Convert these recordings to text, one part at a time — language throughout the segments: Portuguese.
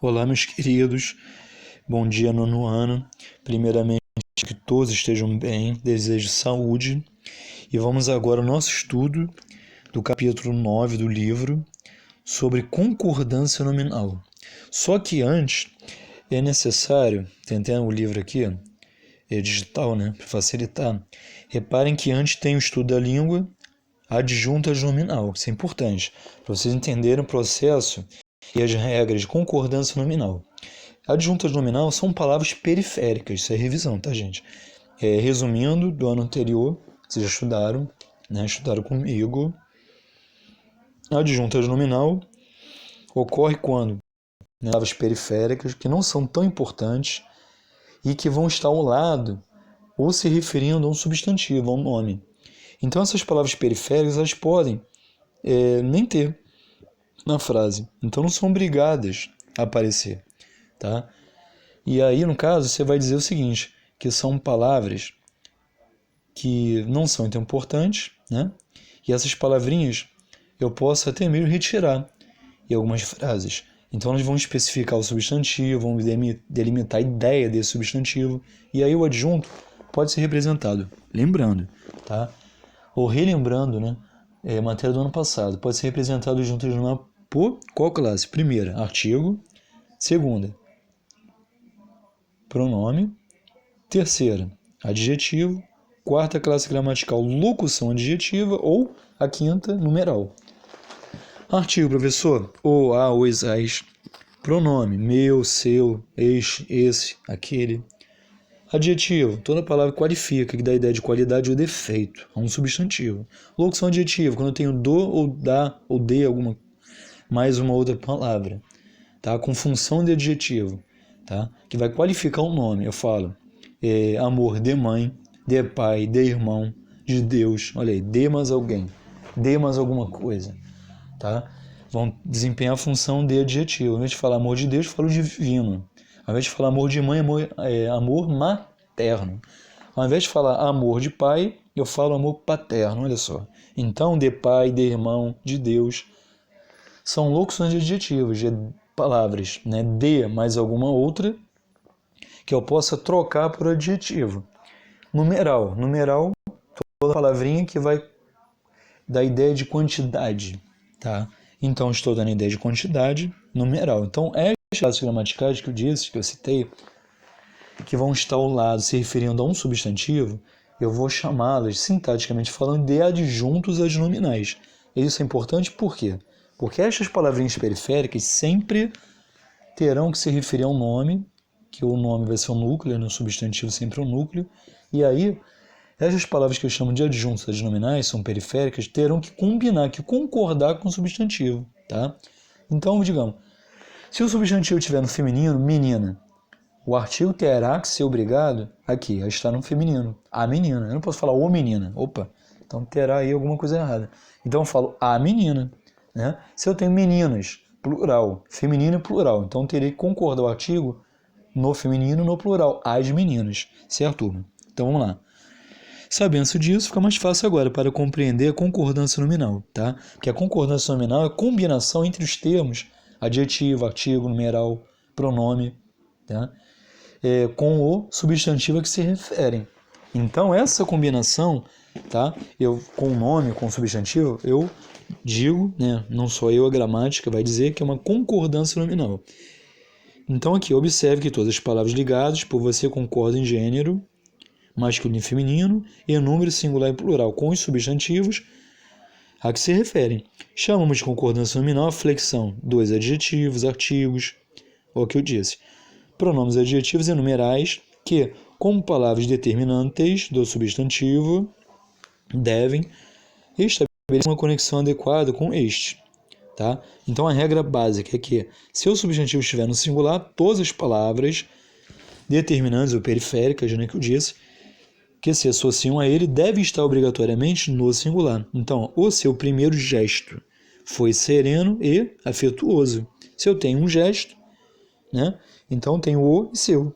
Olá, meus queridos. Bom dia, nono ano. Primeiramente, que todos estejam bem. Desejo saúde. E vamos agora ao nosso estudo do capítulo 9 do livro sobre concordância nominal. Só que antes é necessário, tem o livro aqui, é digital, né, para facilitar. Reparem que antes tem o estudo da língua adjuntas nominal, isso é importante, para vocês entenderem o processo e as regras de concordância nominal. Adjuntas nominal são palavras periféricas, isso é revisão, tá, gente? Resumindo, do ano anterior, vocês já estudaram, né? Estudaram comigo. Adjuntas nominal ocorre quando palavras periféricas, que não são tão importantes e que vão estar ao lado ou se referindo a um substantivo, a um nome. Então, essas palavras periféricas, elas podem nem ter na frase. Então, não são obrigadas a aparecer, tá? E aí, no caso, você vai dizer o seguinte, que são palavras que não são tão importantes, né? E essas palavrinhas eu posso até mesmo retirar em algumas frases. Então, elas vão especificar o substantivo, vão delimitar a ideia desse substantivo, e aí o adjunto pode ser representado, lembrando, tá? Ou relembrando, né? Matéria do ano passado, pode ser representado adjunto nominal por qual classe? Primeira, artigo. Segunda, pronome. Terceira, adjetivo. Quarta, classe gramatical, locução adjetiva. Ou a quinta, numeral. Artigo, professor, o, a, os, as. Pronome, meu, seu, este, esse, aquele. Adjetivo, toda palavra qualifica, que dá a ideia de qualidade ou defeito a um substantivo. Locução adjetiva, quando eu tenho do ou da ou de alguma mais uma outra palavra, tá? Com função de adjetivo, tá? Que vai qualificar um nome. Eu falo amor de mãe, de pai, de irmão, de Deus. Olha aí, de mais alguém, de mais alguma coisa, tá? Vão desempenhar a função de adjetivo. Ao invés de falar amor de Deus, eu falo divino. Ao invés de falar amor de mãe, amor materno. Ao invés de falar amor de pai, eu falo amor paterno, olha só. Então, de pai, de irmão, de Deus, são locuções de adjetivos, de palavras, né? De mais alguma outra, que eu possa trocar por adjetivo. Numeral, toda palavrinha que vai dar ideia de quantidade, tá? Então, estou dando ideia de quantidade, numeral. Então, estas classes gramaticais que eu citei, que vão estar ao lado se referindo a um substantivo, eu vou chamá-las, sintaticamente falando, de adjuntos adnominais. Isso é importante por quê? Porque estas palavrinhas periféricas sempre terão que se referir a um nome, que o nome vai ser o núcleo, no substantivo sempre o núcleo, e aí essas palavras que eu chamo de adjuntos adnominais, são periféricas, terão que combinar, que concordar com o substantivo, tá? Então, digamos, se o substantivo estiver no feminino, menina, o artigo terá que ser obrigado aqui, a estar no feminino, a menina. Eu não posso falar o menina, opa, então terá aí alguma coisa errada. Então eu falo a menina, né? Se eu tenho meninas, plural, feminino e plural, então terei que concordar o artigo no feminino e no plural, as meninas, certo, turma? Então vamos lá. Sabendo disso, fica mais fácil agora para compreender a concordância nominal, tá? Porque a concordância nominal é a combinação entre os termos adjetivo, artigo, numeral, pronome, tá? Com o substantivo a que se referem. Então, essa combinação, tá? Com o nome, com o substantivo, eu digo, né? Não sou eu, a gramática vai dizer que é uma concordância nominal. Então, aqui, observe que todas as palavras ligadas por você concordam em gênero, masculino e feminino, e número singular e plural, com os substantivos a que se referem. Chamamos de concordância nominal a flexão dos adjetivos, artigos, o que eu disse. Pronomes adjetivos e numerais que, como palavras determinantes do substantivo, devem estabelecer uma conexão adequada com este. Tá? Então, a regra básica é que, se o substantivo estiver no singular, todas as palavras determinantes ou periféricas, né, que eu disse, que se associam a ele, devem estar obrigatoriamente no singular. Então, o seu primeiro gesto foi sereno e afetuoso. Se eu tenho um gesto, né, então tenho o e seu,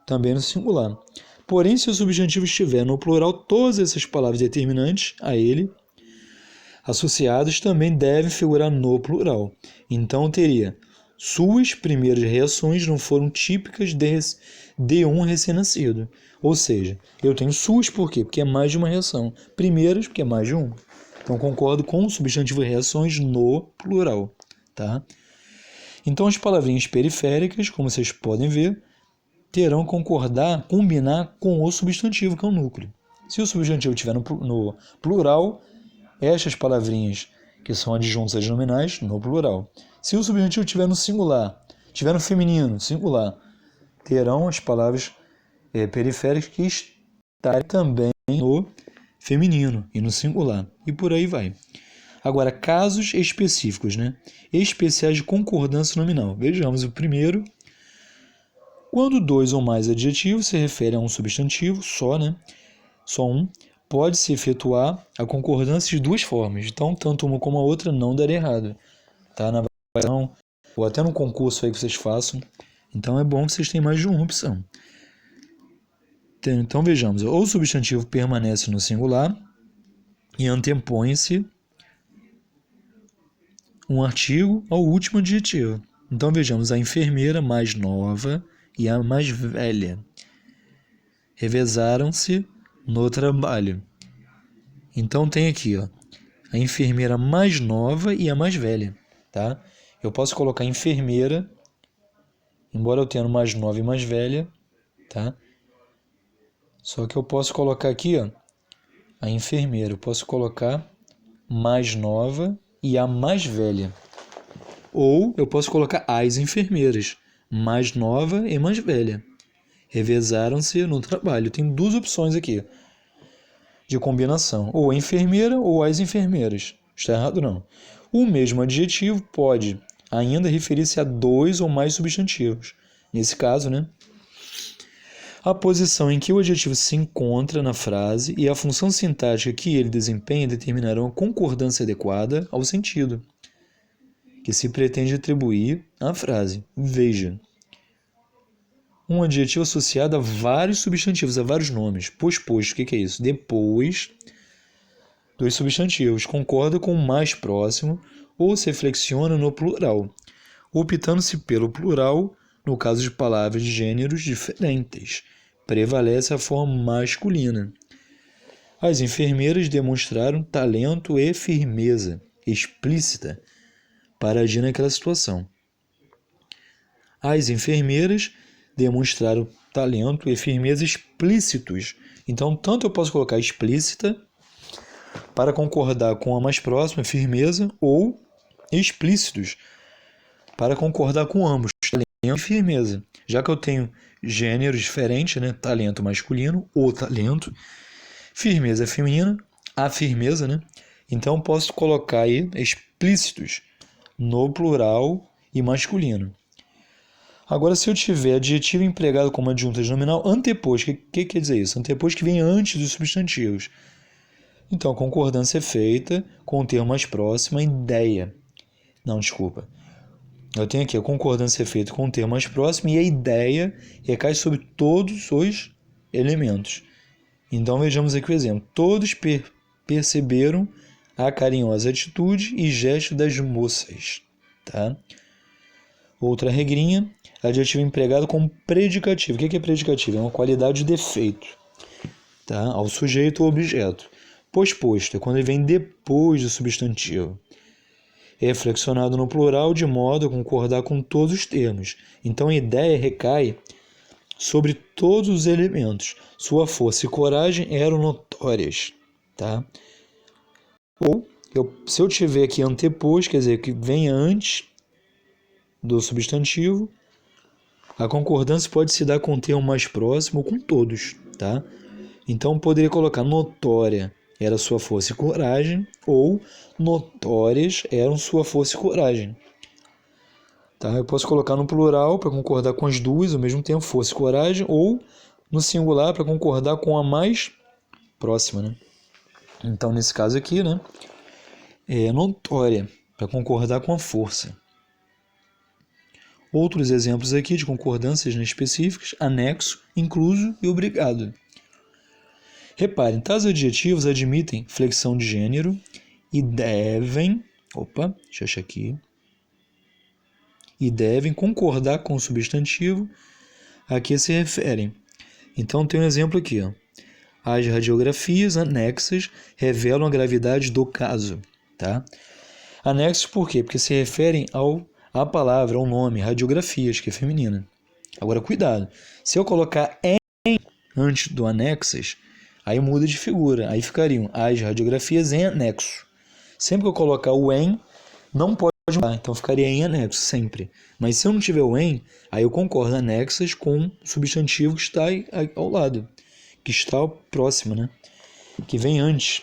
também no singular. Porém, se o substantivo estiver no plural, todas essas palavras determinantes a ele, associadas, também devem figurar no plural. Então, teria Suas primeiras reações não foram típicas de um recém-nascido. Ou seja, eu tenho suas por quê? Porque é mais de uma reação. Primeiras, porque é mais de uma. Então, concordo com o substantivo reações no plural. Tá? Então, as palavrinhas periféricas, como vocês podem ver, terão que combinar com o substantivo, que é o núcleo. Se o substantivo estiver no plural, estas palavrinhas, que são adjuntos adnominais, no plural. Se o substantivo estiver no singular, estiver no feminino, singular, terão as palavras periféricas que estarem também no feminino e no singular. E por aí vai. Agora, casos específicos, né? Especiais de concordância nominal. Vejamos o primeiro. Quando dois ou mais adjetivos se referem a um substantivo só, né? Só um, pode-se efetuar a concordância de duas formas. Então, tanto uma como a outra não daria errado. Tá? Na avaliação, ou até no concurso aí que vocês façam. Então, é bom que vocês tenham mais de uma opção. Então, vejamos. Ou o substantivo permanece no singular e antepõe-se um artigo ao último adjetivo. Então, vejamos. A enfermeira mais nova e a mais velha revezaram-se no trabalho. Então tem aqui, ó, a enfermeira mais nova e a mais velha, tá? Eu posso colocar enfermeira, embora eu tenha mais nova e mais velha, tá? Só que eu posso colocar aqui, ó, a enfermeira, eu posso colocar mais nova e a mais velha. Ou eu posso colocar as enfermeiras, mais nova e mais velha. Revezaram-se no trabalho. Tem duas opções aqui de combinação, ou a enfermeira ou as enfermeiras. Está errado não. O mesmo adjetivo pode ainda referir-se a dois ou mais substantivos. Nesse caso, né? A posição em que o adjetivo se encontra na frase e a função sintática que ele desempenha determinarão a concordância adequada ao sentido que se pretende atribuir à frase. Veja. Um adjetivo associado a vários substantivos, a vários nomes. Posposto, o que é isso? Depois dos substantivos. Concorda com o mais próximo ou se flexiona no plural, optando-se pelo plural no caso de palavras de gêneros diferentes. Prevalece a forma masculina. As enfermeiras demonstraram talento e firmeza explícita para agir naquela situação. As enfermeiras demonstraram talento e firmeza explícitos. Então, tanto eu posso colocar explícita para concordar com a mais próxima, firmeza, ou explícitos para concordar com ambos, talento e firmeza. Já que eu tenho gêneros diferentes, né? Talento masculino, o talento, firmeza feminina, a firmeza, né? Então, posso colocar aí explícitos no plural e masculino. Agora, se eu tiver adjetivo empregado como adjunto nominal anteposto, o que quer dizer isso? Anteposto que vem antes dos substantivos. Então, a concordância é feita com o termo mais próximo, a ideia. Não, desculpa. Eu tenho aqui a concordância é feita com o termo mais próximo e a ideia recai sobre todos os elementos. Então, vejamos aqui o exemplo. Todos perceberam a carinhosa atitude e gesto das moças. Tá? Outra regrinha, adjetivo empregado como predicativo. O que é predicativo? É uma qualidade de defeito, tá? Ao sujeito ou objeto. Posposto é quando ele vem depois do substantivo. É flexionado no plural de modo a concordar com todos os termos. Então a ideia recai sobre todos os elementos. Sua força e coragem eram notórias, tá? Ou, se eu tiver aqui anteposto, quer dizer, que vem antes do substantivo, a concordância pode se dar com o termo mais próximo ou com todos, tá? Então, poderia colocar notória era sua força e coragem, ou notórias eram sua força e coragem. Tá? Eu posso colocar no plural para concordar com as duas ao mesmo tempo, força e coragem, ou no singular para concordar com a mais próxima, né? Então, nesse caso aqui, né, é notória para concordar com a força. Outros exemplos aqui de concordâncias específicas, anexo, incluso e obrigado. Reparem, tais adjetivos admitem flexão de gênero e devem... deixa eu achar aqui. e devem concordar com o substantivo a que se referem. Então tem um exemplo aqui, ó. As radiografias anexas revelam a gravidade do caso, tá? Anexos por quê? Porque se referem à palavra, ao nome, radiografias, que é feminina. Agora, cuidado. Se eu colocar em antes do anexas, aí muda de figura. Aí ficariam as radiografias em anexo. Sempre que eu colocar o em, não pode mudar. Então ficaria em anexo, sempre. Mas se eu não tiver o em, aí eu concordo anexas com o substantivo que está aí ao lado. Que está próximo, né? Que vem antes.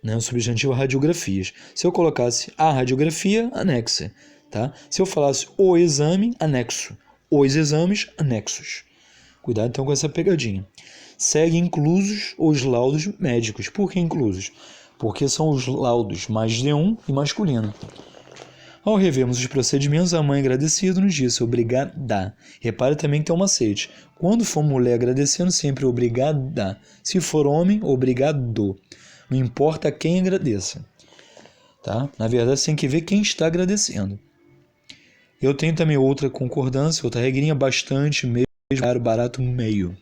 Né? O substantivo radiografias. Se eu colocasse a radiografia, anexa. Tá? Se eu falasse o exame, anexo. Os exames, anexos. Cuidado então com essa pegadinha. Segue inclusos os laudos médicos. Por que inclusos? Porque são os laudos mais de um e masculino. Ao revermos os procedimentos, a mãe agradecida nos disse obrigada. Repare também que tem um macete. Quando for mulher agradecendo, sempre obrigada. Se for homem, obrigado. Não importa quem agradeça. Tá? Na verdade, você tem que ver quem está agradecendo. Eu tenho também outra concordância, outra regrinha, bastante, meio, caro, barato, meio.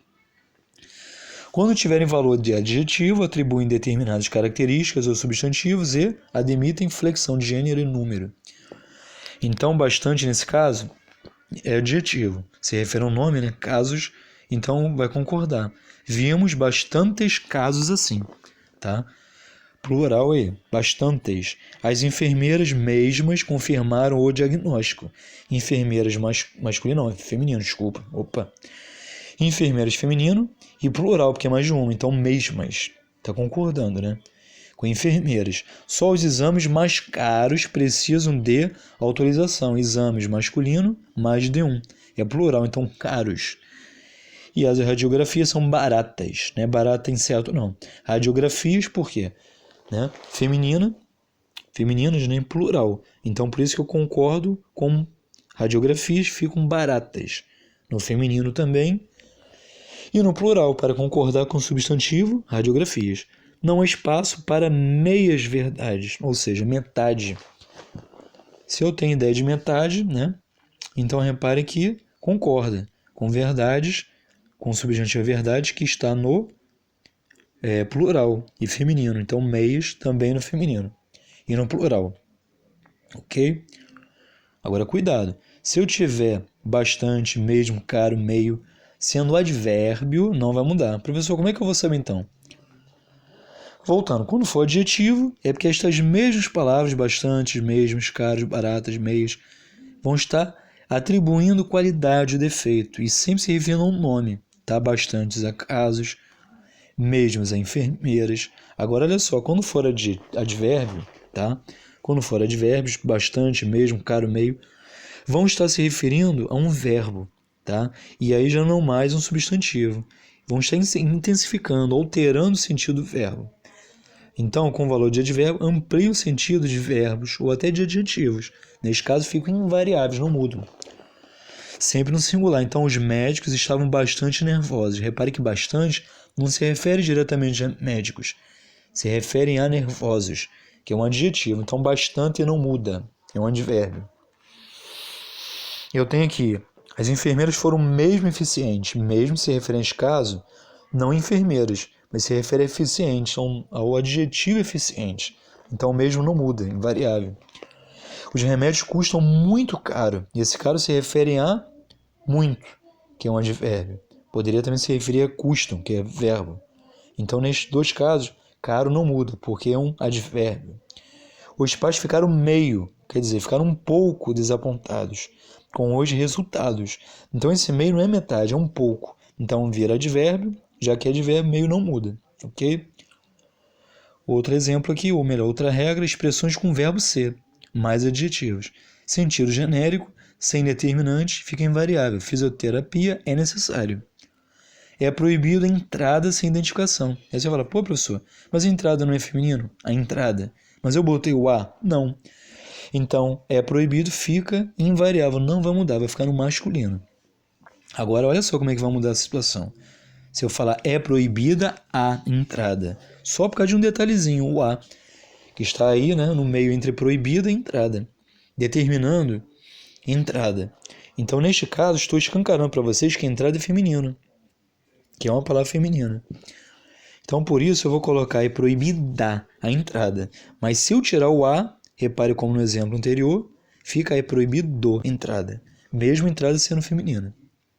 Quando tiverem valor de adjetivo, atribuem determinadas características aos substantivos e admitem flexão de gênero e número. Então, bastante nesse caso é adjetivo. Se refere ao nome, né? Casos, então vai concordar. Vimos bastantes casos assim, tá? Plural aí, bastantes. As enfermeiras mesmas confirmaram o diagnóstico. Enfermeiras masculino, não, feminino, desculpa. Opa. Enfermeiras feminino e plural, porque é mais de uma, então mesmas. Tá concordando, né? Com enfermeiras. Só os exames mais caros precisam de autorização. Exames masculino, mais de um. É plural, então caros. E as radiografias são baratas, né? Barata incerto não. Radiografias, por quê? Né? Femininas, né? Plural. Então, por isso que eu concordo com radiografias ficam baratas. No feminino também. E no plural, para concordar com o substantivo, radiografias. Não há espaço para meias verdades, ou seja, metade. Se eu tenho ideia de metade, né? Então repare que concorda com verdades, com o substantivo verdade que está no plural e feminino. Então meias também no feminino e no plural. Ok? Agora cuidado. Se eu tiver bastante, mesmo, caro, meio, sendo advérbio, não vai mudar. Professor, como é que eu vou saber então? Voltando, quando for adjetivo, é porque estas mesmas palavras, bastantes, mesmos, caros, baratas, meias, vão estar atribuindo qualidade ou defeito e sempre se referindo a um nome, tá? Bastantes a casos, mesmos a enfermeiras. Agora, olha só, quando for advérbio, tá? Quando for advérbios, bastante, mesmo, caro, meio, vão estar se referindo a um verbo, tá? E aí já não mais um substantivo. Vão estar intensificando, alterando o sentido do verbo. Então, com o valor de advérbio, amplia o sentido de verbos ou até de adjetivos. Neste caso, ficam invariáveis, não mudam. Sempre no singular. Então, os médicos estavam bastante nervosos. Repare que bastante não se refere diretamente a médicos. Se referem a nervosos, que é um adjetivo. Então, bastante não muda. É um advérbio. Eu tenho aqui, as enfermeiras foram mesmo eficientes. Mesmo se refere a este caso, não enfermeiras, mas se refere a eficiente, ao adjetivo eficiente. Então, mesmo não muda, invariável. Os remédios custam muito caro, e esse caro se refere a muito, que é um advérbio. Poderia também se referir a custam, que é verbo. Então, nestes dois casos, caro não muda, porque é um advérbio. Os pais ficaram meio, quer dizer, ficaram um pouco desapontados com os resultados. Então, esse meio não é metade, é um pouco. Então, vira advérbio, já que advérbio meio não muda, ok? Outro exemplo aqui, ou melhor, outra regra, expressões com verbo ser, mais adjetivos. Sentido genérico, sem determinante, fica invariável. Fisioterapia é necessário. É proibido a entrada sem identificação. Aí você fala, pô, professor, mas a entrada não é feminino? A entrada. Mas eu botei o A? Não. Então, é proibido, fica invariável, não vai mudar, vai ficar no masculino. Agora, olha só como é que vai mudar a situação. Se eu falar é proibida a entrada, só por causa de um detalhezinho, o a, que está aí, né, no meio entre proibida e entrada, determinando entrada. Então, neste caso, estou escancarando para vocês que entrada é feminino, que é uma palavra feminina. Então, por isso, eu vou colocar aí proibida a entrada. Mas se eu tirar o a, repare como no exemplo anterior, fica aí proibido entrada. Mesmo entrada sendo feminina.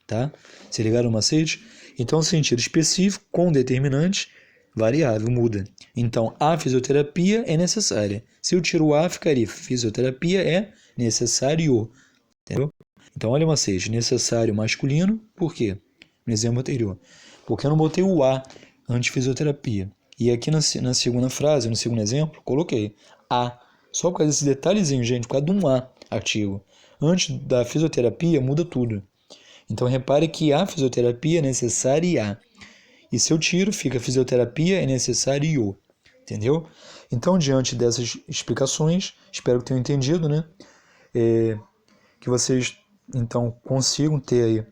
Tá? Se ligaram no macete? Então, sentido específico com determinante variável muda. Então, a fisioterapia é necessária. Se eu tiro o a, ficaria fisioterapia é necessário. Entendeu? Então, olha o macete. Necessário masculino, por quê? No exemplo anterior. Porque eu não botei o a antes de fisioterapia. E aqui na segunda frase, no segundo exemplo, coloquei a. Só por causa desse detalhezinho, gente, por causa de um a artigo. Antes da fisioterapia, muda tudo. Então, repare que a fisioterapia é necessária. E se eu tiro, fica fisioterapia é necessário. Entendeu? Então, diante dessas explicações, espero que tenham entendido, né? Que vocês, então, consigam ter aí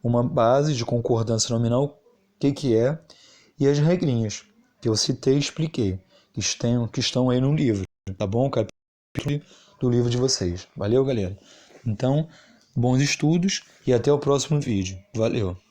uma base de concordância nominal, o que é, e as regrinhas que eu citei e expliquei, que estão aí no livro, tá bom? Capítulo do livro de vocês. Valeu, galera? Então, bons estudos e até o próximo vídeo. Valeu!